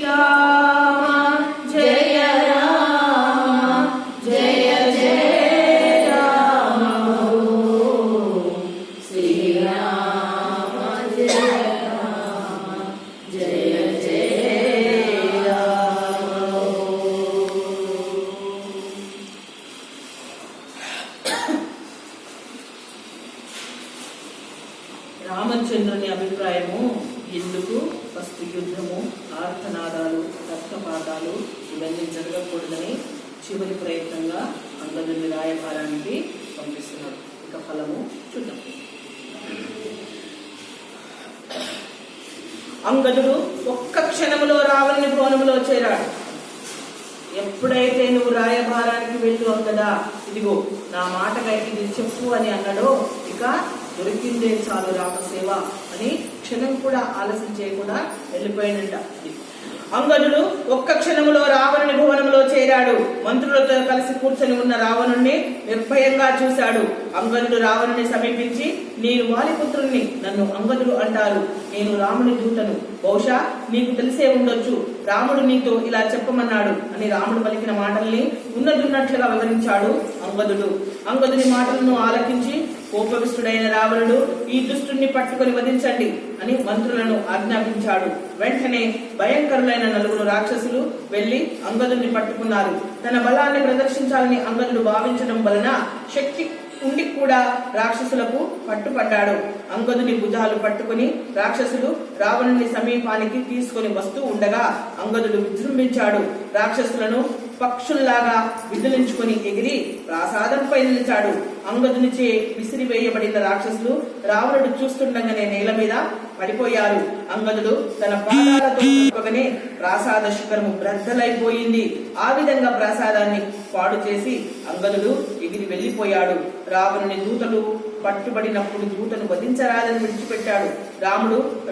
రామ జయ రామ జయ జయ రామ శ్రీరామ జయ రామ జయ జయ రామ. రామచంద్రుని అభిప్రాయము ఎందుకు ఫస్ట్ యుద్ధము, ఆర్తనాదాలు, రక్తపాతాలు ఇవన్నీ జరగకూడదని చివరి ప్రయత్నంగా అంగదుని రాయబారానికి పంపిస్తున్నాడు. ఇక ఫలము చూద్దాం. అంగదుడు ఒక్క క్షణములో రావణుని భవనములో చేరాడు. ఎప్పుడైతే నువ్వు రాయబారానికి వెళ్ళు అంగదా, ఇదిగో నా మాటగా ఇది చెప్పు అని అన్నాడో, ఇక దొరికిందే చాలు రామసేవ అని క్షణం కూడా ఆలస్యం చేయకుండా వెళ్ళిపోయినంట. అంగదుడు ఒక్క క్షణములో రావణుని భవనంలో చేరాడు. మంత్రులతో కలిసి కూర్చొని ఉన్న రావణుణ్ణి నిర్భయంగా చూశాడు. అంగదుడు రావణుని సమీపించి, నేను వాలిపుత్రుణ్ణి, నన్ను అంగదుడు అంటారు, నేను రాముని దూతను, బహుశా నీకు తెలిసే ఉండొచ్చు, రాముడు నీతో ఇలా చెప్పమన్నాడు అని రాముడు పలికిన మాటల్ని ఉన్నదున్నట్లుగా వివరించాడు అంగదుడు. అంగదుని మాటలను ఆలకించి కోపవిష్ఠుడైన రావణుడు, ఈ దుష్టుణ్ణి పట్టుకొని వధించండి అని మంత్రులను ఆజ్ఞాపించాడు. వెంటనే భయంకరులైన 4 రాక్షసులు వెళ్లి అంగదుని పట్టుకున్నారు. తన బలాన్ని ప్రదర్శించాలని అంగదుడు భావించడం వలన శక్తి ఉండి కూడా రాక్షసులకు పట్టుపడ్డాడు. అంగదుని భుజాలు పట్టుకుని రాక్షసులు రావణుని సమీపానికి తీసుకుని వస్తూ ఉండగా అంగదుడు విజృంభించాడు. రాక్షసులను పక్షుల్లాగా విదిలించుకుని ఎగిరి ప్రాసాదంపై నిలిచాడు. అంగదునిచే విసిరివేయబడిన రాక్షసులు రావణుడు చూస్తుండగానే నేల మీద పడిపోయారు. అంగదుడు తన పాదాలతో తప్పగానే ప్రాసాద శిఖరము బ్రద్దలైపోయింది. ఆ విధంగా ప్రాసాదాన్ని పాడు చేసి అంగదుడు ఎగిరి వెళ్లిపోయాడు. రావణుని దూతలు పట్టుబడినప్పుడు దూతను వధించరాదని విడిచిపెట్టాడు.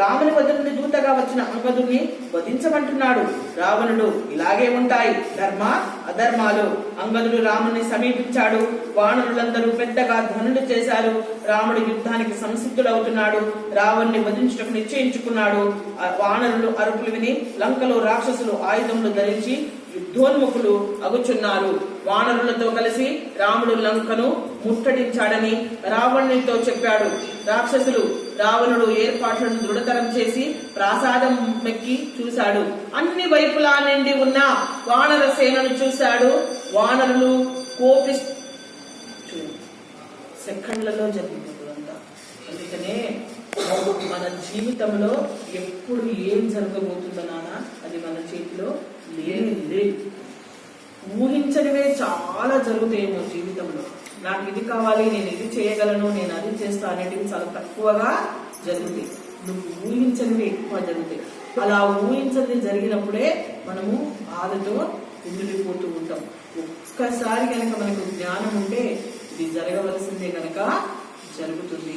రాముని వద్ద నుండి దూతగా వచ్చిన అంగదుడిని వధించమంటున్నాడు. రావణుడు, ఇలాగే ఉంటాయి ధర్మ అధర్మాలు. అంగదుడు రాముని సమీపించాడు. వానరులందరూ పెద్దగా ధ్వనులు చేశారు. రాముడు యుద్ధానికి సంసిద్ధుడవుతున్నాడు. రావణ్ణి వధించుటకు నిశ్చయించుకున్నాడు. వానరులు అరుపులు విని లంకలో రాక్షసులు ఆయుధములు ధరించి యుద్ధోన్ముఖులు అగుచున్నారు. వానరులతో కలిసి రాముడు లంకను ముట్టడించాడని రావణునితో చెప్పాడు. రాక్షసులు రావణుడు ఏర్పాట్లను దృఢతరం చేసి ప్రాసాదం మెక్కి చూశాడు. అన్ని వైపులా నిండి ఉన్న వానర సేనను చూశాడు. వానరులు సెకండ్లలో జరిగిపోతుందంట. అందుకనే మన జీవితంలో ఎప్పుడు ఏం జరగబోతుందో నాన్న అది మన చేతిలో లేదు. ఊహించనివే చాలా జరుగుతాయేమో జీవితంలో. నాకు ఇది కావాలి, నేను ఇది చేయగలను, నేను అది చేస్తా అనేటివి చాలా తక్కువగా జరుగుతాయి. నువ్వు ఊహించనివి ఎక్కువ జరుగుతాయి. అలా ఊహించని జరిగినప్పుడే మనము బాధతో ఉండిపోతూ ఉంటాం. ఒక్కసారి కనుక మనకు జ్ఞానం ఉంటే ఇది జరగవలసిందే కనుక జరుగుతుంది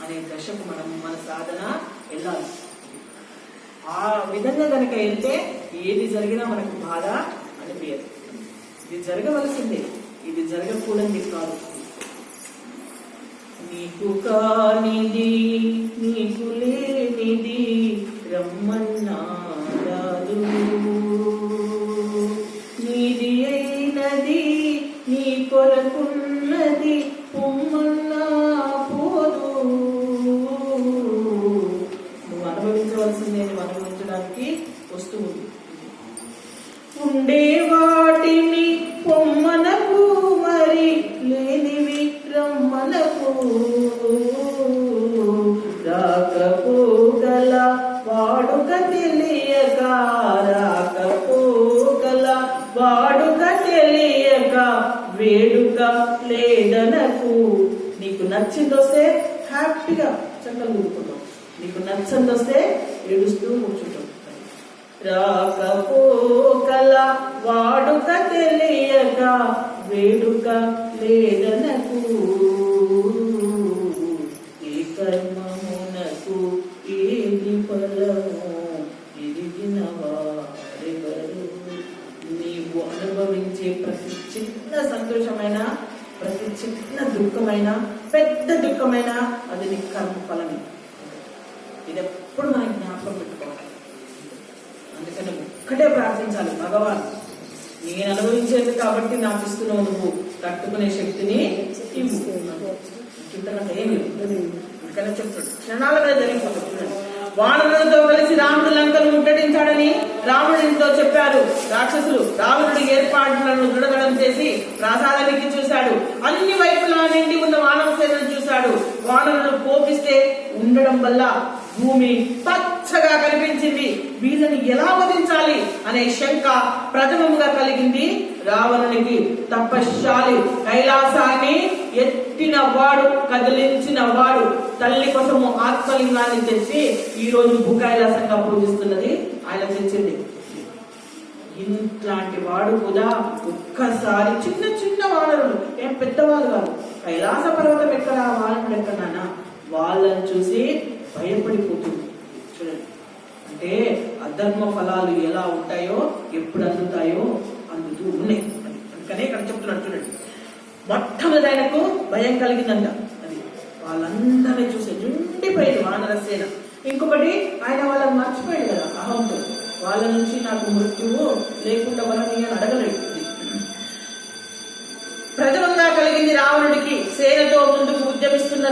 అనే దశకు మన సాధన వెళ్ళాలి. ఆ విధంగా కనుక వెళ్తే ఏది జరిగినా మనకు బాధ అనిపించదు. ఇది జరగవలసిందే, ఇది జరగకూడదు కాదు. నీకు కానిది నీకు లేనిది రమ్మన్నారాదు, నీది అయినది నీ కొరకున్నది పొమ్మన్నా పోదు. నువ్వు అనుభవించవలసిందే, నువ్వు అనుభవించడానికి వస్తువు ఉండే వాటిని పొమ్మనకు, మరి లేనివి రమ్మనకు. రాకపోగల వాడుక తెలియక, రాకపోగల వాడుక తెలియక వేడుక లేదనకు. నీకు నచ్చిందొస్తే హ్యాపీగా చక్కలు కూడుకుంటాం, నీకు నచ్చందొస్తే ఏడుస్తూ కూర్చుంటాం. రాకపోకల వాడుక తెలియక వేడుక లేదనకు. ఏ కర్మమునకు ఏది ఫలము ఎరిగిన వారెవరు. నీవు అనుభవించే ప్రతి చిన్న సంతోషమైన, ప్రతి చిన్న దుఃఖమైన, పెద్ద దుఃఖమైన అది నీ కర్మ ఫలమే. ఇది ఎప్పుడు మనం జ్ఞాపకం పెట్టుకోవాలి. అందుకని ఒక్కటే ప్రార్థించాలి, భగవాన్ నేను అనుభవించేది కాబట్టి నాకు ఇస్తున్నావు, నువ్వు తట్టుకునే శక్తిని ఇవ్వు. ఇంతకంటే ఏమి ఇక్కడ చెప్తాడు, క్షణాలుగా జరిగిపోతుంది. వానరులతో కలిసి రాముడు లంకను ముట్టడించాడని రావణుడితో చెప్పారు రాక్షసులు. రావణుడి ఏర్పాట్లను దృఢతరం చేసి ప్రాసాదానికి చూశాడు. అన్ని వైపులా నిండి ఉన్న వానర సేనను చూశాడు. వానరులు కోపిస్తే ఉండడం వల్ల భూమి పచ్చగా కనిపించింది. వీళ్ళని ఎలా వధించాలి అనే శంక ప్రథమముగా కలిగింది రావణునికి. తపశ్శాలి, కైలాసాన్ని ఎత్తిన వాడు, కదిలించిన వాడు, తల్లి కోసము ఆత్మలింగాన్ని తెచ్చి ఈ రోజు భూకైలాసంగా పూజిస్తున్నది ఆయన తెచ్చింది. ఇట్లాంటి వాడు కూడా ఒక్కసారి చిన్న చిన్న వానరులు, ఏం పెద్దవాళ్ళు కాదు, కైలాస పర్వతం ఎక్కడ, వానరుడు ఎక్కడన్నా, వాళ్ళని చూసి భయపడిపోతుంది. చూడండి, అంటే అధర్మ ఫలాలు ఎలా ఉంటాయో, ఎప్పుడు అందుతాయో అందుతూ ఉన్నాయి. అందుకనే ఇక్కడ చెప్తున్నాడు చూడండి. మొట్టమొదటి ఆయనకు భయం కలిగిందంట. అది వాళ్ళందరినీ చూసి నిండిపోయింది వానరసేన. ఇంకొకటి, ఆయన వాళ్ళని మర్చిపోయాడు కదా అహంతో. వాళ్ళ నుంచి నాకు మృత్యువు లేకుండా వరని అని అడగలేదు. ప్రథమంగా కలిగింది రావణుడికి. సేనతో ముందుకు ఉద్యమిస్తున్న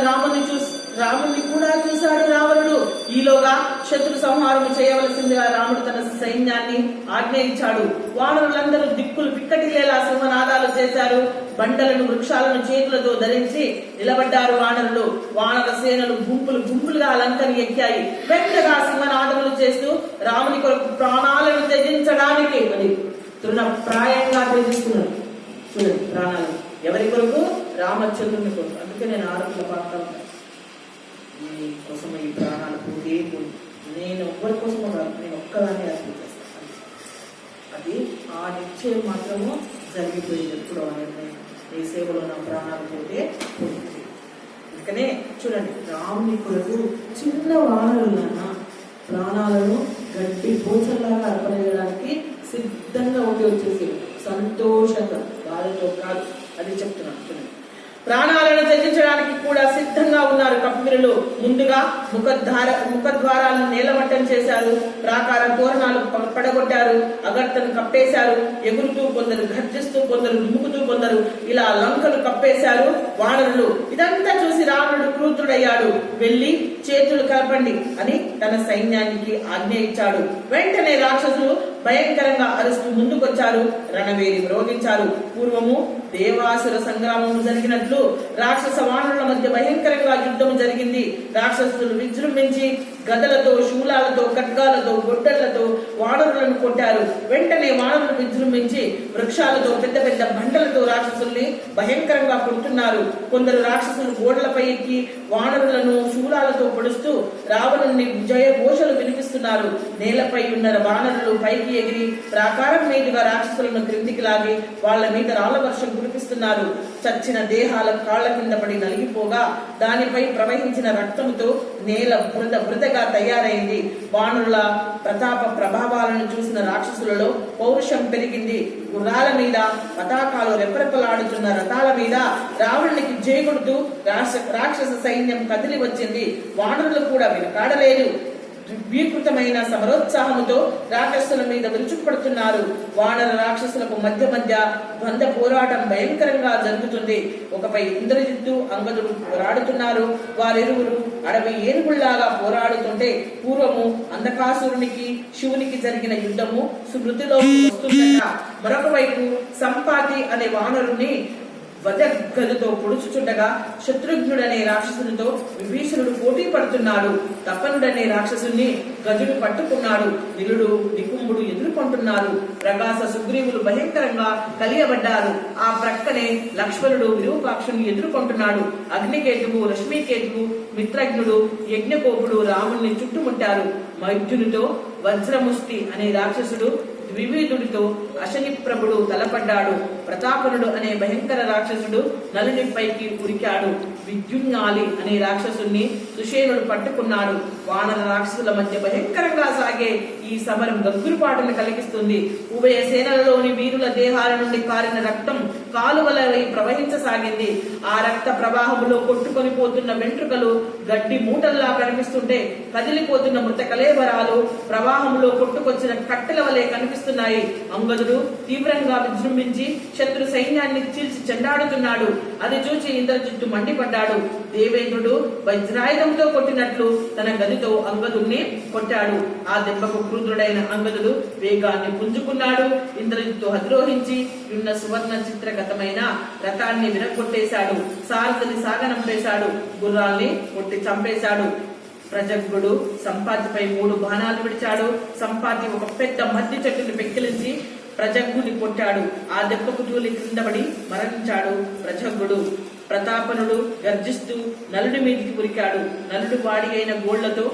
రాముడిని కూడా చూశాడు రావణుడు. ఈలోగా శత్రు సంహారం చేయవలసిందిగా రాముడు తన సైన్యాన్ని ఆజ్ఞయించాడు. వానరులందరూ దిక్కులు పిక్కటిల్లేలా సింహనాదాలు చేశారు. బండలను, వృక్షాలను చేతులతో ధరించి నిలబడ్డారు వానరులు. వానర సేనలు గుంపులు గుంపులుగా లంకని ఎక్కాయి. వెంటగా సింహనాదములు చేస్తూ రాముని కొరకు ప్రాణాలను త్యజించడానికి అది తృణప్రాయంగా త్యజిస్తున్నారు. చూడండి, ప్రాణాలు ఎవరి కొరకు? రామచంద్రుని కొరకు. అందుకే నేను ఆడపిల్ల పాత్ర కోసం ఈ ప్రాణాలు పోతే నేను ఒక్కరి కోసము కాదు, నేను ఒక్కదాన్ని అర్పణ చేస్తాను. అది ఆ నిశ్చయం మాత్రము జరిగిపోయింది. ఎప్పుడు ఆ నిర్ణయం, నీ సేవలో నా ప్రాణాలు పోతే పోతుంది. అందుకనే చూడండి, రాముని కొరకు చిన్న వానరులన్నా ప్రాణాలను గడ్డి పూచల్లాగా అర్పణ చేయడానికి సిద్ధంగా ఉండి వచ్చేసి సంతోషంగా, బాధతో కాదు. అది చెప్తున్నాను చూడండి. ప్రాణాలను త్యజించడానికి కూడా సిద్ధంగా ఉన్నారు కపివీరులు. ముందుగా ముఖద్వారాలను నేలమట్టం చేశారు. ప్రాకార తోరణాలు పడగొట్టారు. అగర్తను కప్పేశారు. ఎగురుతూ కొందరు, గర్జిస్తూ కొందరు, దుముకుతూ కొందరు, ఇలా లంకలు కప్పేశారు వానరులు. ఇదంతా చూసి రావణుడు క్రూరుడయ్యాడు. వెళ్లి చేతులు కలపండి అని తన సైన్యానికి ఆజ్ఞ ఇచ్చాడు. వెంటనే రాక్షసులు భయంకరంగా అరుస్తూ ముందుకొచ్చారు. రణవేరి మ్రోగించారు. పూర్వము దేవాసుర సంగ్రామం జరిగినట్లు రాక్షస వానరుల మధ్య భయంకరంగా యుద్ధం జరిగింది. రాక్షసులు విజృంభించి గదలతో, శూలాలతో, ఖడ్గాలతో, గొడ్డళ్లతో వానరులను కొట్టారు. వెంటనే వానరులు విజృంభించి వృక్షాలతో, పెద్ద పెద్ద బండలతో రాక్షసుల్ని భయంకరంగా కొడుతున్నారు. కొందరు రాక్షసులు గోడలపై ఎక్కి వానరులను శూలాలతో పొడుస్తూ రావణుని జయ ఘోషలు వినిపిస్తున్నారు. నేలపై ఉన్న వానరులు పైకి ఎగిరి ప్రాకారం మీదుగా రాక్షసులను క్రిందికి లాగి వాళ్ళ మీద రాళ్ల వర్షం కురిపిస్తున్నారు. చచ్చిన దేహాల కాళ్ల కింద పడి నలిగిపోగా దానిపై ప్రవహించిన రక్తంతో నేల బృదగా తయారైంది. వానరుల ప్రతాప ప్రభావాలను చూసిన రాక్షసులలో పౌరుషం పెరిగింది. గుర్రాల మీద, పతాకాలు రెపరెపలాడుతున్న రథాల మీద రావణునికి జయకొడుతూ రాక్షస సైన్యం కదిలి వచ్చింది. వానరులు కూడా వెనకాడలేదు. వికృతమైన సమరోత్సాహముతో రాక్షసుల మీద విరుచుకుపడుతున్నారు. వానర రాక్షసులకు మధ్య ద్వంద్వ పోరాటం భయంకరంగా జరుగుతుంది. ఒకపై ఇంద్రజిత్తు, అంగదుడు పోరాడుతున్నారు. వారిరువురు అడవి ఏనుగుళ్లాగా పోరాడుతుంటే పూర్వము అంధకాసురునికి, శివునికి జరిగిన యుద్ధము స్మృతిలోకి వస్తుందట. మరొక వైపు సంపాతి అనే వానరుని వదగదుతో పొడుచుచుండగా శత్రుఘ్నుడనే రాక్షసునితో విభీషణుడు పోటీ పడుతున్నాడు. తపనుడనే రాక్షసుని గజుడు పట్టుకున్నాడు. నిలుడు, నికుంభుడు ఎదుర్కొంటున్నారు. ప్రకాశ, సుగ్రీవులు భయంకరంగా కలియబడ్డారు. ఆ ప్రక్కనే లక్ష్మణుడు విరూపాక్షుని ఎదుర్కొంటున్నాడు. అగ్నికేతువు, రశ్మికేతువు, మిత్రజ్ఞుడు, యజ్ఞకోపుడు రాముణ్ణి చుట్టుముట్టారు. మైథునితో వజ్రముష్టి అనే రాక్షసుడు ద్వివిధుడితో అశని ప్రభుడు తలపడ్డాడు. ప్రతాపనుడు అనే భయంకర రాక్షసుడు నలుని పైకి ఉరికాడు. విద్యున్యాలి అనే రాక్షసుని సుషేనుడు పట్టుకున్నాడు. వానర రాక్షసుల మధ్య భయంకరంగా సాగే ఈ సమరం గగ్గురుపాటును కలిగిస్తుంది. ఉభయ సేనలలోని వీరుల దేహాల నుండి కారిన రక్తం కాలువలై ప్రవహించసాగింది. ఆ రక్త ప్రవాహంలో కొట్టుకొని పోతున్న వెంట్రుకలు గడ్డి మూటల్లా కనిపిస్తుంటే కదిలిపోతున్న మృతకలే కళేబరాలు ప్రవాహంలో కొట్టుకొచ్చిన కట్టెల వలె కనిపిస్తున్నాయి. అంగదుడు తీవ్రంగా విజృంభించి శత్రు సైన్యాన్ని చీల్చి చెండాడుతున్నాడు. అది చూసి ఇంద్రజిత్తు మండిపడ్డాడు. దేవేంద్రుడు వజ్రాయుధంతో కొట్టినట్లు తన గదితో అంగదుడిని కొట్టాడు. ఆ దెబ్బకు క్రూరుడైన అంగదుడు వేగాన్ని పుంజుకున్నాడు. ఇంద్రజిత్తు అధిరోహించి ఉన్న సువర్ణ చిత్రగతమైన రథాన్ని విరగొట్టేశాడు. సారథిని సాగనంపేశాడు. గుర్రాల్ని కొట్టి చంపేశాడు. ప్రజగ్గుడు సంపాతిపై 3 బాణాలు విడిచాడు. సంపాతి ఒక పెద్ద మద్ది చెట్టుని పెక్కిలించి ప్రజగ్గుని కొట్టాడు. ఆ దెబ్బకు తూలి క్రిందపడి మరణించాడు. ప్రజగ్గుడు ప్రతాపనుడు గర్జిస్తూ నలుడి మీదికి ఉరికాడు. నలుడు వాడి అయిన గోళ్లతో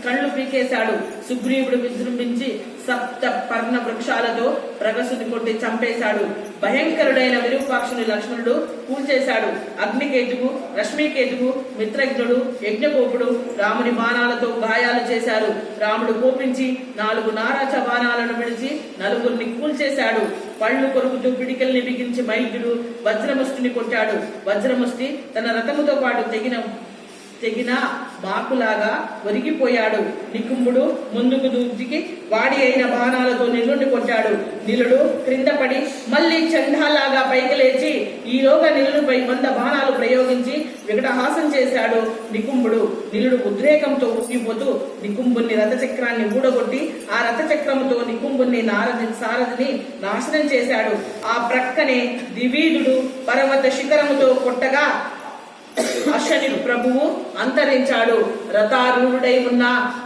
కళ్ళు పీకేశాడు. సుగ్రీవుడు విజృంభించి సప్త పర్ణ వృక్షాలతో ప్రగసుని కొట్టి చంపేశాడు. భయంకరుడైన విరూపాక్షుని లక్ష్మణుడు కూల్చేశాడు. అగ్నికేతువు, రశ్మికేతువు, మిత్రజ్ఞుడు, యజ్ఞగోపుడు రాముని బాణాలతో గాయాలు చేశారు. రాముడు కోపించి 4 నారాచ బాణాలను విడిచి 4 కూల్చేశాడు. పళ్ళు కొరుకుతూ పిడికల్ని బిగించి మైద్యుడు వజ్రముష్టిని కొట్టాడు. వజ్రముష్టి తన రథముతో పాటు తెగిన మాకులాగా ఒరిగిపోయాడు. నికుంభుడు ముందుకు దూకి వాడి అయిన బాణాలతో నిలుడిని కొట్టాడు. నిలుడు క్రింద పడి మళ్లీ చండాలాగా పైకి లేచి ఈలోగా నిలుడుపై 100 బాణాలు ప్రయోగించి వికటహాసం చేశాడు. నికుంభుడు నిలుడు ఉద్రేకంతో ఊగిపోతూ నికుంభుని రథచక్రాన్ని ఊడగొట్టి ఆ రథచక్రముతో నికుంభుని సారథిని నాశనం చేశాడు. ఆ ప్రక్కనే దివీదుడు పర్వత శిఖరముతో కొట్టగా అశ్వని ప్రభువు అంతరించాడు. రథారూఢుడై ఉన్న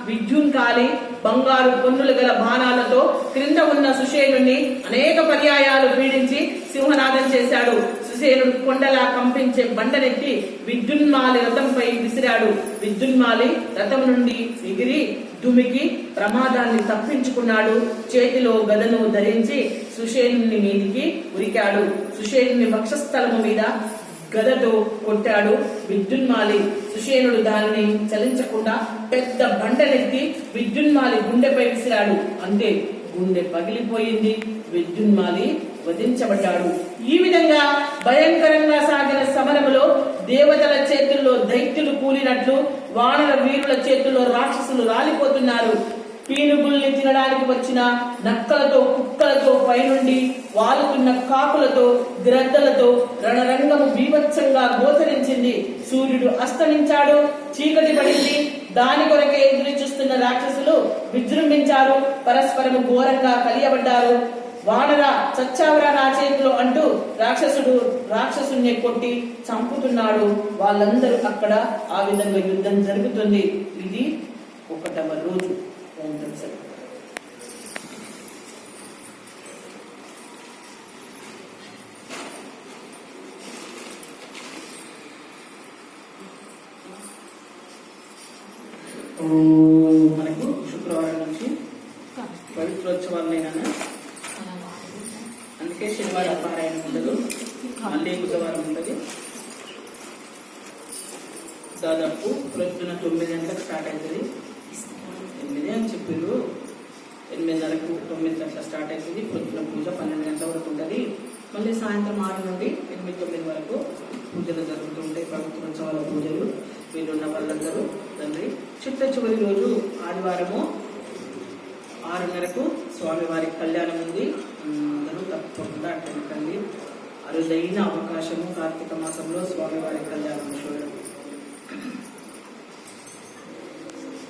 విద్యున్కాలి బంగారు పొన్నులు గల బాణాలతో క్రింద ఉన్న సుషేనుని అనేక పర్యాయాలు పీడించి సింహనాదం చేశాడు. సుషేనుడు కొండలా కంపించే బండనెత్తి విద్యున్మాలి రథంపై విసిరాడు. విద్యున్మాలి రథం నుండి ఎగిరి దుమికి ప్రమాదాన్ని తప్పించుకున్నాడు. చేతిలో గదను ధరించి సుషేనుని మీదికి ఉరికాడు. సుషేనుని వక్షస్థలము మీద గదతో కొట్టాడు. విద్యున్మాలి సుషేనుడు దానిని చలించకుండా పెద్ద బండనెత్తి విద్యున్మాలి గుండెపై విసిరాడు. అంతే, గుండె పగిలిపోయింది. విద్యున్మాలి వధించబడ్డాడు. ఈ విధంగా భయంకరంగా సాగిన సమరములో దేవతల చేతుల్లో దైత్యులు కూలినట్లు వానర వీరుల చేతుల్లో రాక్షసులు రాలిపోతున్నారు. పీనుగుల్ని తినడానికి వచ్చిన నక్కలతో, కుక్కలతో, పైనుండి వాలుతున్న కాకులతో, గ్రద్దలతో రణరంగము బీభత్సంగా గోచరించింది. సూర్యుడు అస్తమించాడు. చీకటి పడింది. దాని కొరకే ఎదురు చూస్తున్న రాక్షసులు విజృంభించారు. పరస్పరము ఘోరంగా కలియబడ్డారు. వానర చచ్చావరా నా చేతిలో అంటూ రాక్షసుని కొట్టి చంపుతున్నాడు. వాళ్ళందరూ అక్కడ ఆ విధంగా యుద్ధం జరుగుతుంది. ఇది 1వ రోజు. మనకు శుక్రవారం నుంచి పవిత్రోత్సవాలైనా, అందుకే శనివారం పారాయణ ఉండదు, మళ్ళీ బుధవారం ఉంటుంది. దాదాపు ప్రొద్దున 9 గంటలకు స్టార్ట్ అవుతుంది. 8 అని చెప్పారు. 8:30కు 9 గంటల స్టార్ట్ అవుతుంది. ప్రొద్దున పూజ 12 గంటల వరకు ఉంటుంది. మళ్ళీ సాయంత్రం 6 నుండి 8-9 వరకు పూజలు జరుగుతుంటాయి. పవిత్రోత్సవాల పూజలు. వీళ్ళున్న వాళ్ళందరూ తండ్రి చివరి రోజు ఆదివారము 6:30కు స్వామివారి కళ్యాణం ఉంది. అందరూ తప్పకుండా అటెండ్ కండి. అరుదైన అవకాశము కార్తీక మాసంలో స్వామివారి కళ్యాణం చూడడం.